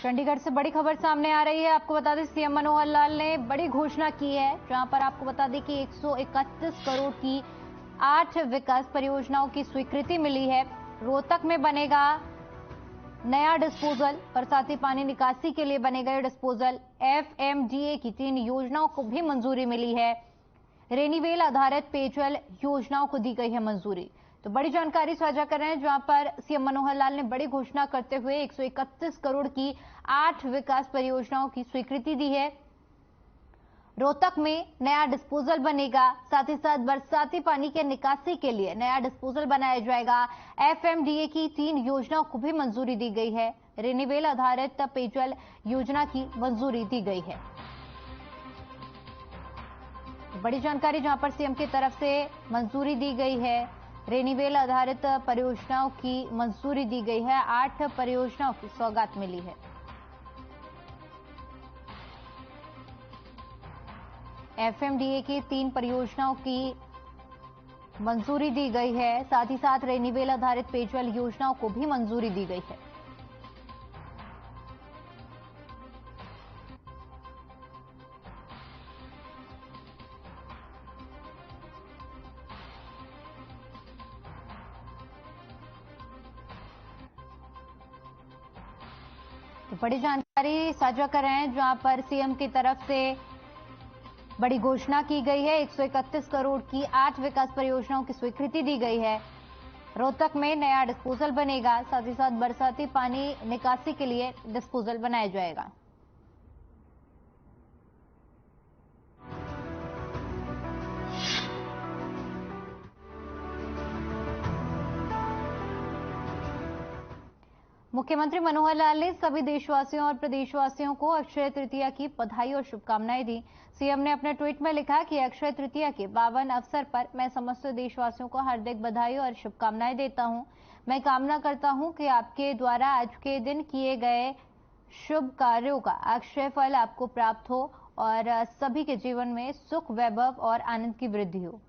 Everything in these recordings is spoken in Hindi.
चंडीगढ़ से बड़ी खबर सामने आ रही है। आपको बता दें सीएम मनोहर लाल ने बड़ी घोषणा की है, जहां पर आपको बता दें कि 131 करोड़ की 8 विकास परियोजनाओं की स्वीकृति मिली है। रोहतक में बनेगा नया डिस्पोजल, बरसाती पानी निकासी के लिए बनेगा ये डिस्पोजल। एफएमडीए की 3 योजनाओं को भी मंजूरी मिली है। रेनीवेल आधारित पेयजल योजनाओं को दी गई है मंजूरी। तो बड़ी जानकारी साझा कर रहे हैं, जहां पर सीएम मनोहर लाल ने बड़ी घोषणा करते हुए 131 करोड़ की 8 विकास परियोजनाओं की स्वीकृति दी है। रोहतक में नया डिस्पोजल बनेगा, साथ ही साथ बरसाती पानी के निकासी के लिए नया डिस्पोजल बनाया जाएगा। एफएमडीए की 3 योजनाओं को भी मंजूरी दी गई है। रेनीवेल आधारित पेयजल योजना की मंजूरी दी गई है। बड़ी जानकारी जहां पर सीएम की तरफ से मंजूरी दी गई है। रेनीवेल आधारित परियोजनाओं की मंजूरी दी गई है। 8 परियोजनाओं की सौगात मिली है। एफएमडीए की 3 परियोजनाओं की मंजूरी दी गई है। साथ ही साथ रेनीवेल आधारित पेयजल योजनाओं को भी मंजूरी दी गई है। तो बड़ी जानकारी साझा कर रहे हैं, जहां पर सीएम की तरफ से बड़ी घोषणा की गई है। 131 करोड़ की 8 विकास परियोजनाओं की स्वीकृति दी गई है। रोहतक में नया डिस्पोजल बनेगा, साथ ही साथ बरसाती पानी निकासी के लिए डिस्पोजल बनाया जाएगा। मुख्यमंत्री मनोहर लाल ने सभी देशवासियों और प्रदेशवासियों को अक्षय तृतीया की बधाई और शुभकामनाएं दी। सीएम ने अपने ट्वीट में लिखा कि अक्षय तृतीया के 52 अवसर पर मैं समस्त देशवासियों को हार्दिक बधाई और शुभकामनाएं देता हूं। मैं कामना करता हूं कि आपके द्वारा आज के दिन किए गए शुभ कार्यों का अक्षय फल आपको प्राप्त हो और सभी के जीवन में सुख, वैभव और आनंद की वृद्धि हो।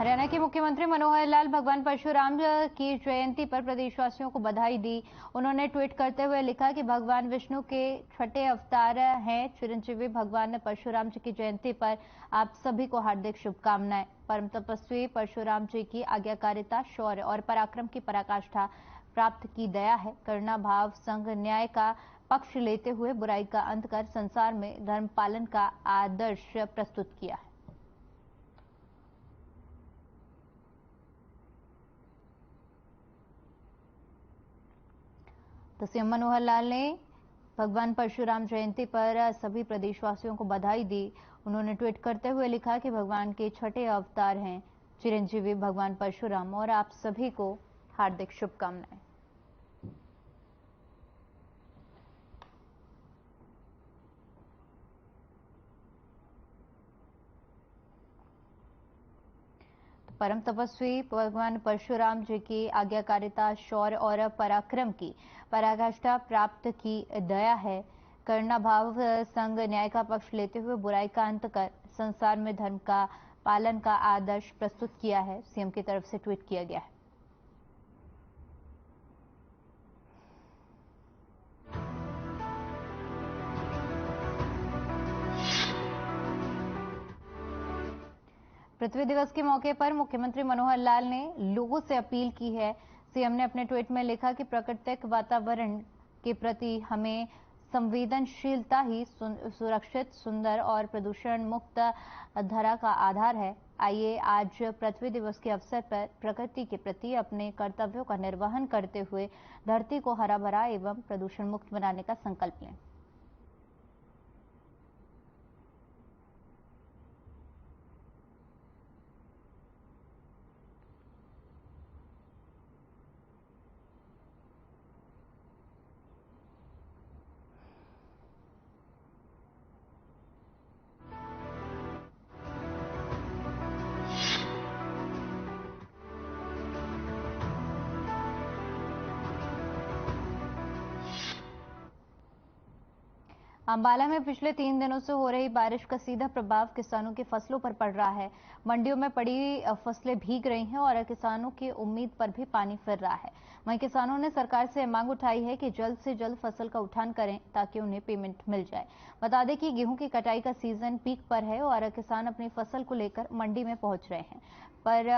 हरियाणा के मुख्यमंत्री मनोहर लाल भगवान परशुराम की जयंती पर प्रदेशवासियों को बधाई दी। उन्होंने ट्वीट करते हुए लिखा कि भगवान विष्णु के छठे अवतार हैं चिरंजीवी भगवान परशुराम जी की जयंती पर आप सभी को हार्दिक शुभकामनाएं। परम तपस्वी परशुराम जी की आज्ञाकारिता, शौर्य और पराक्रम की पराकाष्ठा प्राप्त की दया है। करुणा भाव संग न्याय का पक्ष लेते हुए बुराई का अंत कर संसार में धर्म पालन का आदर्श प्रस्तुत किया है। तो सीएम मनोहर लाल ने भगवान परशुराम जयंती पर सभी प्रदेशवासियों को बधाई दी। उन्होंने ट्वीट करते हुए लिखा कि भगवान के छठे अवतार हैं चिरंजीवी भगवान परशुराम और आप सभी को हार्दिक शुभकामनाएं। परम तपस्वी भगवान परशुराम जी की आज्ञाकारिता, शौर्य और पराक्रम की पराकाष्ठा प्राप्त की दया है। करुणा भाव संग न्याय का पक्ष लेते हुए बुराई का अंत कर संसार में धर्म का पालन का आदर्श प्रस्तुत किया है। सीएम की तरफ से ट्वीट किया गया है। पृथ्वी दिवस के मौके पर मुख्यमंत्री मनोहर लाल ने लोगों से अपील की है। सीएम ने अपने ट्वीट में लिखा कि प्राकृतिक वातावरण के प्रति हमें संवेदनशीलता ही सुरक्षित, सुंदर और प्रदूषण मुक्त धरा का आधार है। आइए आज पृथ्वी दिवस के अवसर पर प्रकृति के प्रति अपने कर्तव्यों का निर्वहन करते हुए धरती को हरा भरा एवं प्रदूषण मुक्त बनाने का संकल्प लें। अंबाला में पिछले 3 दिनों से हो रही बारिश का सीधा प्रभाव किसानों की फसलों पर पड़ रहा है। मंडियों में पड़ी फसलें भीग रही हैं और किसानों की उम्मीद पर भी पानी फिर रहा है। वहीं किसानों ने सरकार से मांग उठाई है कि जल्द से जल्द फसल का उठान करें ताकि उन्हें पेमेंट मिल जाए। बता दें कि गेहूं की कटाई का सीजन पीक पर है और किसान अपनी फसल को लेकर मंडी में पहुंच रहे हैं। पर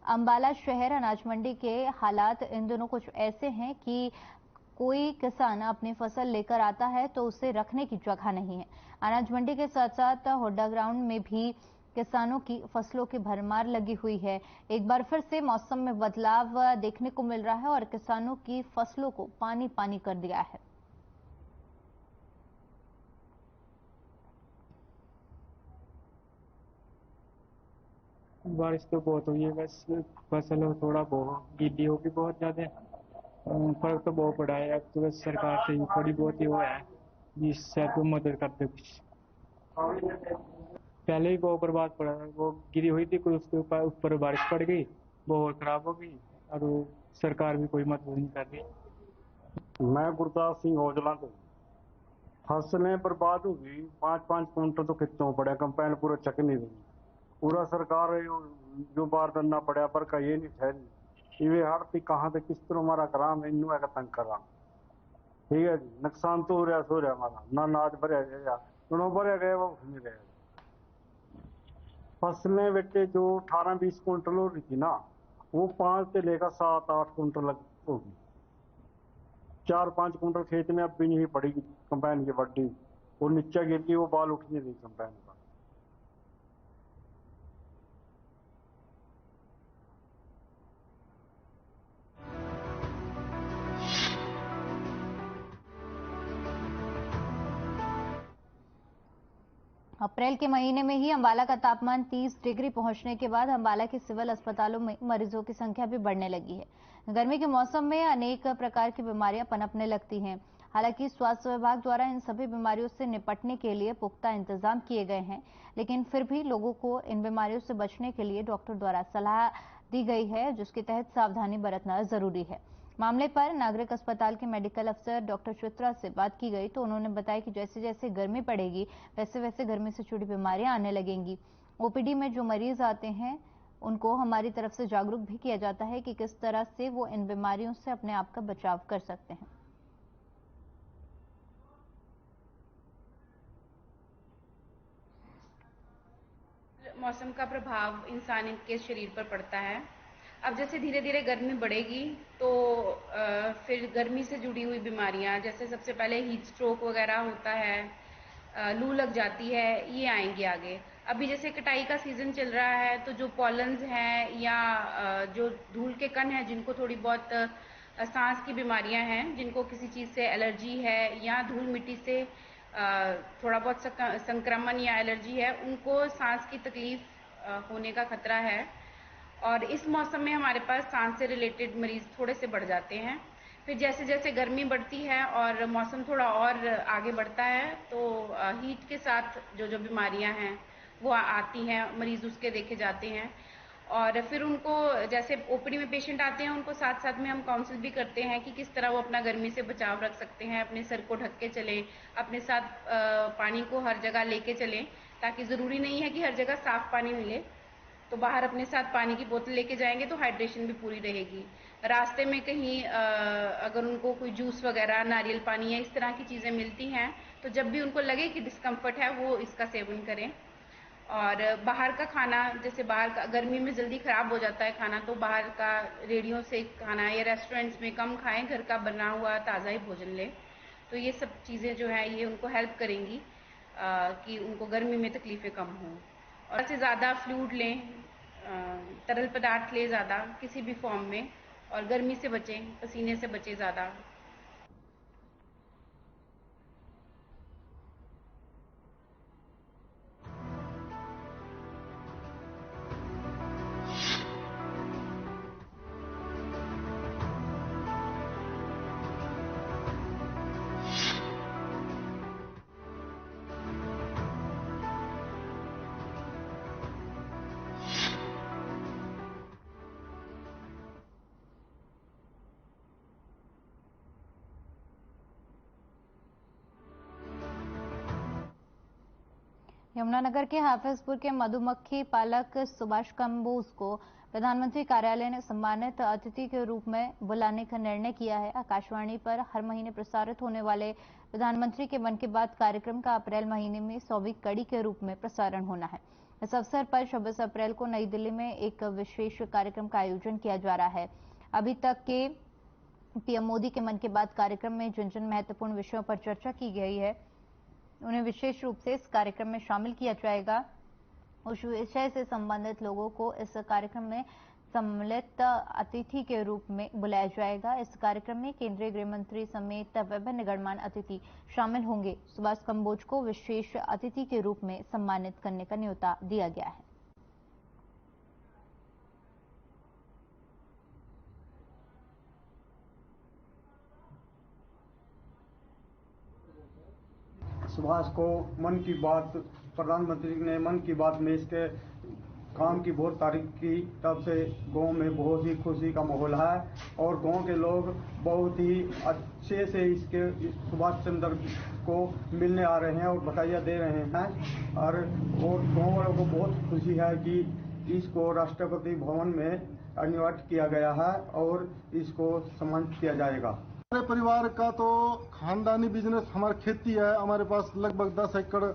अंबाला शहर अनाज मंडी के हालात इन दिनों कुछ ऐसे हैं कि कोई किसान अपनी फसल लेकर आता है तो उसे रखने की जगह नहीं है। अनाज मंडी के साथ साथ होड्डा ग्राउंड में भी किसानों की फसलों की भरमार लगी हुई है। एक बार फिर से मौसम में बदलाव देखने को मिल रहा है और किसानों की फसलों को पानी पानी कर दिया है। बारिश तो बहुत हुई है, बस फसल थोड़ा बहुत गीली होगी बहुत ज्यादा। फर्क तो बहुत पड़ा है। अब तो बस सरकार से ही थोड़ी बहुत ही वो है जिससे तो मदद करते कुछ। पहले ही बहुत बर्बाद पड़ा है, वो गिरी हुई थी, कोई उसके ऊपर बारिश पड़ गई, वो और खराब हो गई। और वो सरकार भी कोई मदद नहीं कर रही। मैं गुरदास सिंह औजला को फसलें बर्बाद हो गई। 5-5 कुंटल तो खेतों में पड़ा, कंपाइन पूरा चक नहीं रही। पूरा सरकार जो बार करना पड़ा पर का ये नहीं ठहरी। ये हड़ती कहाँ से किस तरह हमारा करा, मैं इनू का तंग करा। ठीक है जी, नुकसान तो हो रहा हमारा, ना नाज भरया गया, दोनों भरया गया वो नहीं रहा। फसलें बेटे जो 18-20 कुंटल हो रही थी ना, वो 5 से लेकर 7-8 कुंटल होगी। 4-5 कुंटल खेत में अब भी नहीं पड़ेगी कंपाइन की बड्डी। वो नीचे गिर गई, वो बाल उठ नहीं रही कंपाइन का। अप्रैल के महीने में ही अंबाला का तापमान 30 डिग्री पहुंचने के बाद अंबाला के सिविल अस्पतालों में मरीजों की संख्या भी बढ़ने लगी है। गर्मी के मौसम में अनेक प्रकार की बीमारियां पनपने लगती हैं। हालांकि स्वास्थ्य विभाग द्वारा इन सभी बीमारियों से निपटने के लिए पुख्ता इंतजाम किए गए हैं, लेकिन फिर भी लोगों को इन बीमारियों से बचने के लिए डॉक्टर द्वारा सलाह दी गई है, जिसके तहत सावधानी बरतना जरूरी है। मामले पर नागरिक अस्पताल के मेडिकल अफसर डॉक्टर चित्रा से बात की गई तो उन्होंने बताया कि जैसे जैसे गर्मी पड़ेगी वैसे वैसे गर्मी से जुड़ी बीमारियां आने लगेंगी। ओपीडी में जो मरीज आते हैं उनको हमारी तरफ से जागरूक भी किया जाता है कि किस तरह से वो इन बीमारियों से अपने आप का बचाव कर सकते हैं। मौसम का प्रभाव इंसान के शरीर पर पड़ता है। अब जैसे धीरे धीरे गर्मी बढ़ेगी तो फिर गर्मी से जुड़ी हुई बीमारियां, जैसे सबसे पहले हीट स्ट्रोक वगैरह होता है, लू लग जाती है, ये आएंगी आगे। अभी जैसे कटाई का सीजन चल रहा है तो जो पॉलन्स हैं या जो धूल के कण हैं, जिनको थोड़ी बहुत सांस की बीमारियां हैं, जिनको किसी चीज़ से एलर्जी है या धूल मिट्टी से थोड़ा बहुत संक्रमण या एलर्जी है, उनको सांस की तकलीफ होने का खतरा है। और इस मौसम में हमारे पास सांस से रिलेटेड मरीज थोड़े से बढ़ जाते हैं। फिर जैसे जैसे गर्मी बढ़ती है और मौसम थोड़ा और आगे बढ़ता है तो हीट के साथ जो जो बीमारियां हैं वो आती हैं, मरीज उसके देखे जाते हैं। और फिर उनको जैसे ओपीडी में पेशेंट आते हैं उनको साथ साथ में हम काउंसिल भी करते हैं कि किस तरह वो अपना गर्मी से बचाव रख सकते हैं। अपने सर को ढक के चलें, अपने साथ पानी को हर जगह लेके चलें, ताकि ज़रूरी नहीं है कि हर जगह साफ पानी मिले, तो बाहर अपने साथ पानी की बोतल लेके जाएंगे तो हाइड्रेशन भी पूरी रहेगी। रास्ते में कहीं अगर उनको कोई जूस वगैरह, नारियल पानी या इस तरह की चीज़ें मिलती हैं तो जब भी उनको लगे कि डिस्कम्फर्ट है वो इसका सेवन करें। और बाहर का खाना, जैसे बाहर का गर्मी में जल्दी ख़राब हो जाता है खाना, तो बाहर का रेडियों से खाना या रेस्टोरेंट्स में कम खाएं, घर का बना हुआ ताज़ा ही भोजन लें। तो ये सब चीज़ें जो हैं ये उनको हेल्प करेंगी कि उनको गर्मी में तकलीफ़ें कम हों। और से ज़्यादा फ्लूइड लें, तरल पदार्थ लें ज़्यादा किसी भी फॉर्म में, और गर्मी से बचें, पसीने से बचें ज़्यादा। यमुनानगर के हाफिजपुर के मधुमक्खी पालक सुभाष कंबोज को प्रधानमंत्री कार्यालय ने सम्मानित अतिथि के रूप में बुलाने का निर्णय किया है। आकाशवाणी पर हर महीने प्रसारित होने वाले प्रधानमंत्री के मन की बात कार्यक्रम का अप्रैल महीने में 100वीं कड़ी के रूप में प्रसारण होना है। इस अवसर पर 26 अप्रैल को नई दिल्ली में एक विशेष कार्यक्रम का आयोजन किया जा रहा है। अभी तक के पीएम मोदी के मन की बात कार्यक्रम में जिन जिन महत्वपूर्ण विषयों पर चर्चा की गई है उन्हें विशेष रूप से इस कार्यक्रम में शामिल किया जाएगा। उस विषय से संबंधित लोगों को इस कार्यक्रम में सम्मिलित अतिथि के रूप में बुलाया जाएगा। इस कार्यक्रम में केंद्रीय गृह मंत्री समेत विभिन्न गणमान्य अतिथि शामिल होंगे। सुभाष कंबोज को विशेष अतिथि के रूप में सम्मानित करने का न्योता दिया गया है। सुभाष को मन की बात, प्रधानमंत्री ने मन की बात में इसके काम की बहुत तारीफ की। तब से गांव में बहुत ही खुशी का माहौल है और गांव के लोग बहुत ही अच्छे से इसके सुभाष चंद्र को मिलने आ रहे हैं और बधाइयाँ दे रहे हैं। और गांव वालों को बहुत खुशी है कि इसको राष्ट्रपति भवन में इनवाइट किया गया है और इसको सम्मानित किया जाएगा। हमारे परिवार का तो खानदानी बिजनेस हमारी खेती है। हमारे पास लगभग 10 एकड़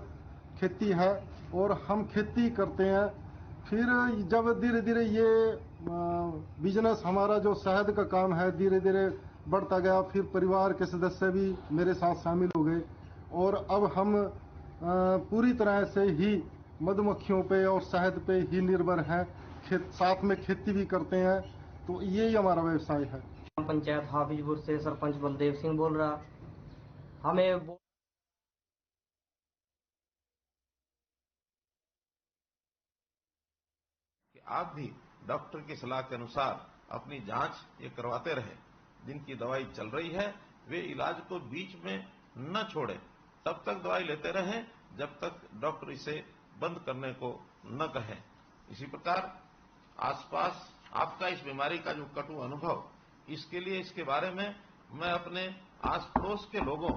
खेती है और हम खेती करते हैं। फिर जब धीरे धीरे ये बिजनेस हमारा जो शहद का काम है धीरे धीरे बढ़ता गया, फिर परिवार के सदस्य भी मेरे साथ शामिल हो गए और अब हम पूरी तरह से ही मधुमक्खियों पे और शहद पे ही निर्भर हैं। साथ में खेती भी करते हैं, तो यही हमारा व्यवसाय है। पंचायत हाफिजपुर से सरपंच बलदेव सिंह बोल रहा। हमें कि आप भी डॉक्टर की सलाह के अनुसार अपनी जांच ये करवाते रहे। जिनकी दवाई चल रही है वे इलाज को बीच में न छोड़े, तब तक दवाई लेते रहें जब तक डॉक्टर इसे बंद करने को न कहे। इसी प्रकार आसपास आपका इस बीमारी का जो कटु अनुभव, इसके लिए इसके बारे में मैं अपने आस पड़ोस के लोगों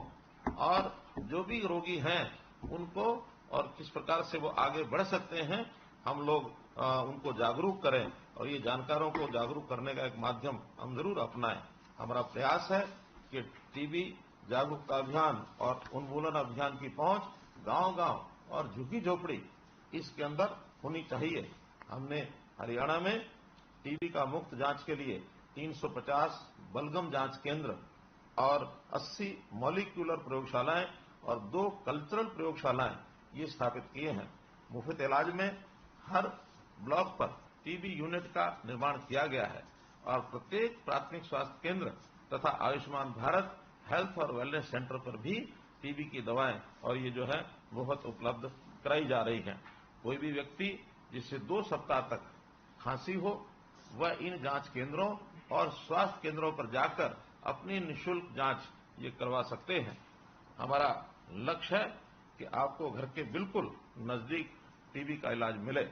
और जो भी रोगी हैं उनको और किस प्रकार से वो आगे बढ़ सकते हैं हम लोग उनको जागरूक करें और ये जानकारों को जागरूक करने का एक माध्यम हम जरूर अपनाएं। हमारा प्रयास है कि टीबी जागरूकता अभियान और उन्मूलन अभियान की पहुंच गांव-गांव और झुग्गी झोपड़ी इसके अंदर होनी चाहिए। हमने हरियाणा में टीबी का मुफ्त जांच के लिए 350 बलगम जांच केंद्र और 80 मॉलिक्यूलर प्रयोगशालाएं और 2 कल्चरल प्रयोगशालाएं ये स्थापित किए हैं। मुफ्त इलाज में हर ब्लॉक पर टीबी यूनिट का निर्माण किया गया है और प्रत्येक प्राथमिक स्वास्थ्य केंद्र तथा आयुष्मान भारत हेल्थ और वेलनेस सेंटर पर भी टीबी की दवाएं और ये जो है मुफ्त उपलब्ध कराई जा रही हैं। कोई भी व्यक्ति जिससे 2 सप्ताह तक खांसी हो वह इन जांच केंद्रों और स्वास्थ्य केंद्रों पर जाकर अपनी निःशुल्क जांच ये करवा सकते हैं। हमारा लक्ष्य है कि आपको घर के बिल्कुल नजदीक टीबी का इलाज मिले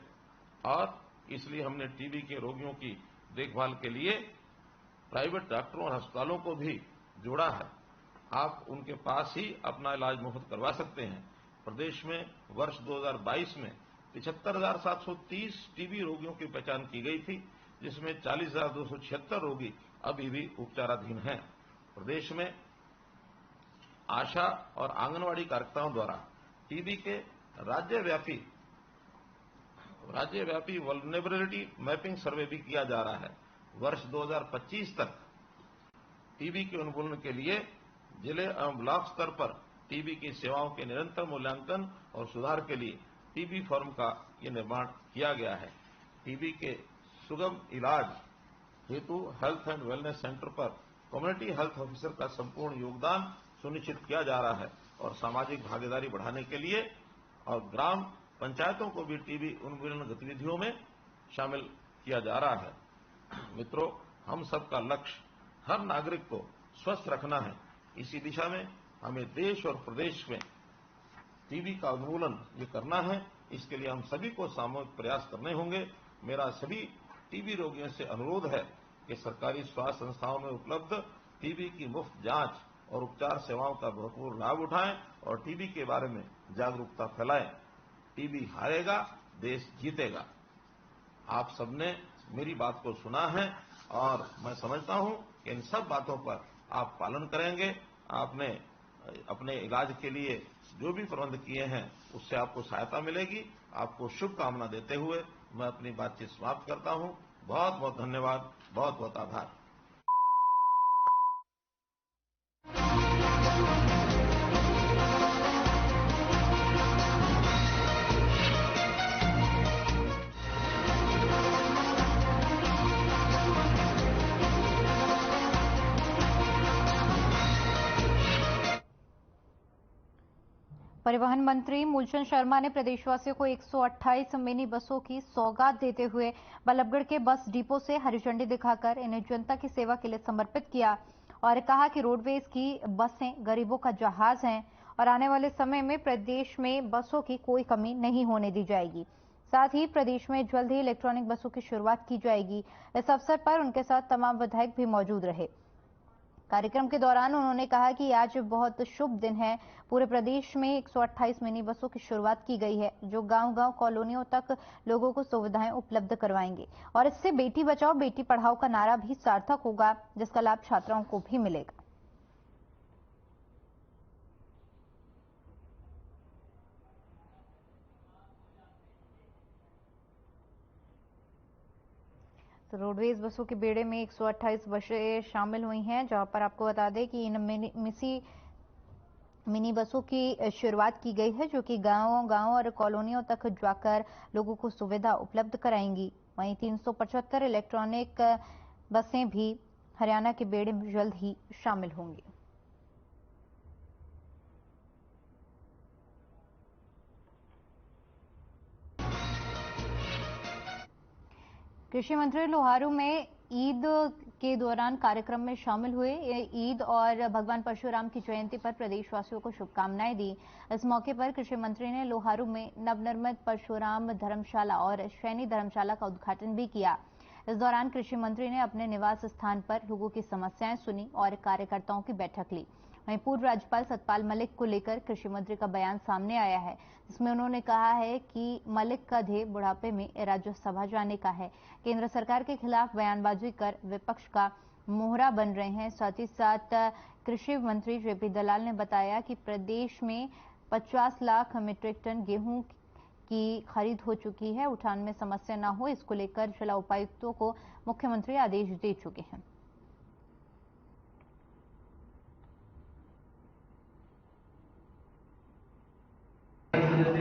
और इसलिए हमने टीबी के रोगियों की देखभाल के लिए प्राइवेट डॉक्टरों और अस्पतालों को भी जोड़ा है। आप उनके पास ही अपना इलाज मुफ्त करवा सकते हैं। प्रदेश में वर्ष 2022 में 75,730 टीबी रोगियों की पहचान की गई थी, जिसमें 40,276 रोगी अभी भी उपचाराधीन हैं। प्रदेश में आशा और आंगनवाड़ी कार्यकर्ताओं द्वारा टीबी के राज्यव्यापी वल्नरेबिलिटी मैपिंग सर्वे भी किया जा रहा है। वर्ष 2025 तक टीबी के उन्मूलन के लिए जिले एवं ब्लॉक स्तर पर टीबी की सेवाओं के निरंतर मूल्यांकन और सुधार के लिए टीबी फॉर्म का ये निर्माण किया गया है। टीबी के सुगम इलाज हेतु हेल्थ एंड वेलनेस सेंटर पर कम्युनिटी हेल्थ ऑफिसर का संपूर्ण योगदान सुनिश्चित किया जा रहा है और सामाजिक भागीदारी बढ़ाने के लिए और ग्राम पंचायतों को भी टीबी उन्मूलन गतिविधियों में शामिल किया जा रहा है। मित्रों, हम सबका लक्ष्य हर नागरिक को स्वस्थ रखना है। इसी दिशा में हमें देश और प्रदेश में टीबी का उन्मूलन ये करना है। इसके लिए हम सभी को सामूहिक प्रयास करने होंगे। मेरा सभी टीबी रोगियों से अनुरोध है कि सरकारी स्वास्थ्य संस्थाओं में उपलब्ध टीबी की मुफ्त जांच और उपचार सेवाओं का भरपूर लाभ उठाएं और टीबी के बारे में जागरूकता फैलाएं। टीबी हारेगा, देश जीतेगा। आप सबने मेरी बात को सुना है और मैं समझता हूं कि इन सब बातों पर आप पालन करेंगे। आपने अपने इलाज के लिए जो भी प्रबंध किए हैं उससे आपको सहायता मिलेगी। आपको शुभकामना देते हुए मैं अपनी बातचीत समाप्त करता हूं। बहुत बहुत धन्यवाद, बहुत बहुत आभार। परिवहन मंत्री मूलचंद शर्मा ने प्रदेशवासियों को 128 मिनी बसों की सौगात देते हुए बल्लभगढ़ के बस डिपो से हरी झंडी दिखाकर इन्हें जनता की सेवा के लिए समर्पित किया और कहा कि रोडवेज की बसें गरीबों का जहाज हैं और आने वाले समय में प्रदेश में बसों की कोई कमी नहीं होने दी जाएगी। साथ ही प्रदेश में जल्द ही इलेक्ट्रॉनिक बसों की शुरुआत की जाएगी। इस अवसर पर उनके साथ तमाम विधायक भी मौजूद रहे। कार्यक्रम के दौरान उन्होंने कहा कि आज बहुत शुभ दिन है। पूरे प्रदेश में 128 मिनी बसों की शुरुआत की गई है जो गांव-गांव कॉलोनियों तक लोगों को सुविधाएं उपलब्ध करवाएंगे और इससे बेटी बचाओ बेटी पढ़ाओ का नारा भी सार्थक होगा, जिसका लाभ छात्राओं को भी मिलेगा। तो रोडवेज बसों के बेड़े में 128 बसें शामिल हुई हैं, जहां पर आपको बता दें कि इन मिनी बसों की शुरुआत की गई है जो कि गांव और कॉलोनियों तक जाकर लोगों को सुविधा उपलब्ध कराएंगी। वहीं 375 इलेक्ट्रॉनिक बसें भी हरियाणा के बेड़े में जल्द ही शामिल होंगी। कृषि मंत्री लोहारू में ईद के दौरान कार्यक्रम में शामिल हुए। ईद और भगवान परशुराम की जयंती पर प्रदेशवासियों को शुभकामनाएं दी। इस मौके पर कृषि मंत्री ने लोहारू में नवनिर्मित परशुराम धर्मशाला और सैनी धर्मशाला का उद्घाटन भी किया। इस दौरान कृषि मंत्री ने अपने निवास स्थान पर लोगों की समस्याएं सुनी और कार्यकर्ताओं की बैठक ली। वहीं पूर्व राज्यपाल सतपाल मलिक को लेकर कृषि मंत्री का बयान सामने आया है, जिसमें उन्होंने कहा है कि मलिक का ध्येय बुढ़ापे में राज्यसभा जाने का है। केंद्र सरकार के खिलाफ बयानबाजी कर विपक्ष का मोहरा बन रहे हैं। साथ ही साथ कृषि मंत्री जेपी दलाल ने बताया कि प्रदेश में 50 लाख मीट्रिक टन गेहूं की खरीद हो चुकी है। उठान में समस्या न हो, इसको लेकर जिला उपायुक्तों को मुख्यमंत्री आदेश दे चुके हैं।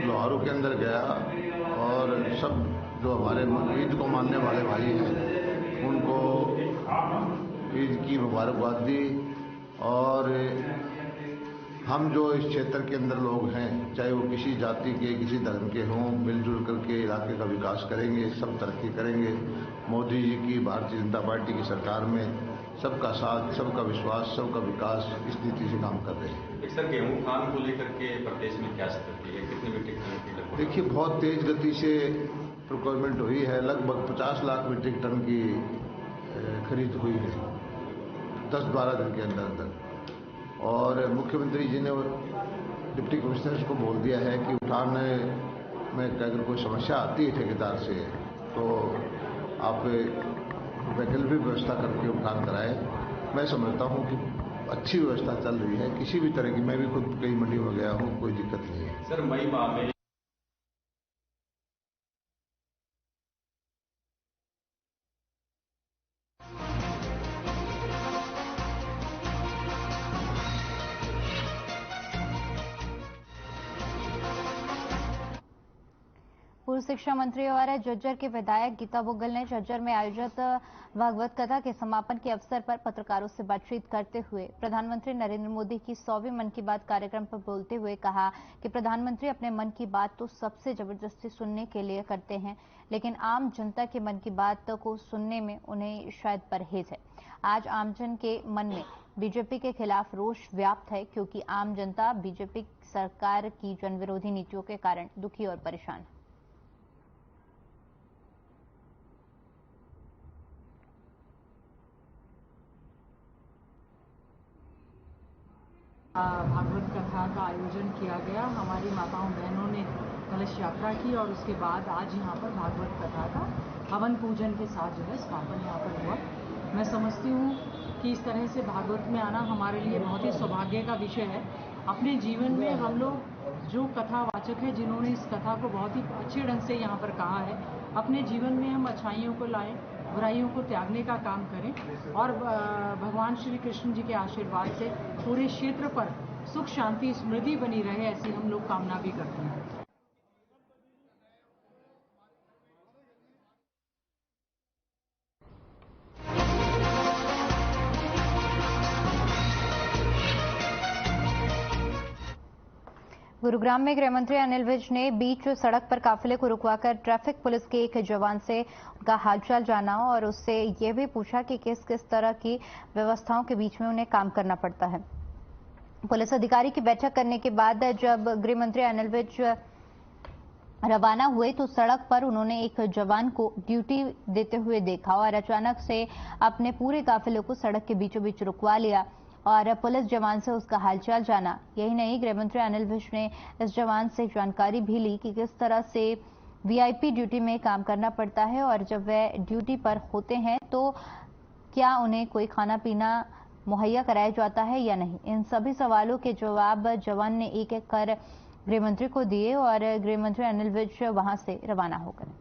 लोहारू के अंदर गया और सब जो हमारे ईद को मानने वाले भाई हैं उनको ईद की मुबारकबाद दी और हम जो इस क्षेत्र के अंदर लोग हैं, चाहे वो किसी जाति के किसी धर्म के हों, मिलजुल करके इलाके का विकास करेंगे, सब तरक्की करेंगे। मोदी जी की भारतीय जनता पार्टी की सरकार में सबका साथ, सबका विश्वास, सबका विकास इस नीति से काम कर रहे हैं। सर, गेहूं खान को लेकर के प्रदेश में क्या स्थिति है, कितनी मीट्रिक टन की लगभग? देखिए, बहुत तेज गति से प्रोक्योरमेंट हुई है। लगभग 50 लाख मीट्रिक टन की खरीद हुई है 10-12 दिन के अंदर अंदर। और मुख्यमंत्री जी ने डिप्टी कमिश्नर्स को बोल दिया है कि उठान में अगर कोई समस्या आती है ठेकेदार से तो आप वैकल्पिक व्यवस्था करके उठान कराएं। मैं समझता हूं कि अच्छी व्यवस्था चल रही है, किसी भी तरह की। मैं भी खुद कई मंडी में गया हूं, कोई दिक्कत नहीं है। सर, मई माह में पूर्व शिक्षा मंत्री और झज्जर के विधायक गीता बुग्गल ने झज्जर में आयोजित भागवत कथा के समापन के अवसर पर पत्रकारों से बातचीत करते हुए प्रधानमंत्री नरेंद्र मोदी की 100वीं मन की बात कार्यक्रम पर बोलते हुए कहा कि प्रधानमंत्री अपने मन की बात तो सबसे जबरदस्ती सुनने के लिए करते हैं, लेकिन आम जनता के मन की बात को सुनने में उन्हें शायद परहेज है। आज आमजन के मन में बीजेपी के खिलाफ रोष व्याप्त है, क्योंकि आम जनता बीजेपी सरकार की जनविरोधी नीतियों के कारण दुखी और परेशान है। भागवत कथा का आयोजन किया गया। हमारी माताओं बहनों ने कलश यात्रा की और उसके बाद आज यहाँ पर भागवत कथा का हवन पूजन के साथ जो है स्थापन यहाँ पर हुआ। मैं समझती हूँ कि इस तरह से भागवत में आना हमारे लिए बहुत ही सौभाग्य का विषय है। अपने जीवन में हम लोग जो कथावाचक है, जिन्होंने इस कथा को बहुत ही अच्छे ढंग से यहाँ पर कहा है, अपने जीवन में हम अच्छाइयों को लाएं, बुराइयों को त्यागने का काम करें और भगवान श्री कृष्ण जी के आशीर्वाद से पूरे क्षेत्र पर सुख शांति समृद्धि बनी रहे, ऐसी हम लोग कामना भी करते हैं। गुरुग्राम में गृह मंत्री अनिल विज ने बीच सड़क पर काफिले को रुकवाकर ट्रैफिक पुलिस के एक जवान से उनका हालचाल जाना और उससे ये भी पूछा कि किस किस तरह की व्यवस्थाओं के बीच में उन्हें काम करना पड़ता है। पुलिस अधिकारी की बैठक करने के बाद जब गृह मंत्री अनिल विज रवाना हुए तो सड़क पर उन्होंने एक जवान को ड्यूटी देते हुए देखा और अचानक से अपने पूरे काफिले को सड़क के बीचों बीच रुकवा लिया और पुलिस जवान से उसका हालचाल जाना। यही नहीं, गृह मंत्री अनिल विज ने इस जवान से जानकारी भी ली कि किस तरह से वीआईपी ड्यूटी में काम करना पड़ता है और जब वह ड्यूटी पर होते हैं तो क्या उन्हें कोई खाना पीना मुहैया कराया जाता है या नहीं। इन सभी सवालों के जवाब जवान ने एक एक कर गृह मंत्री को दिए और गृह मंत्री अनिल विज वहां से रवाना हो गए।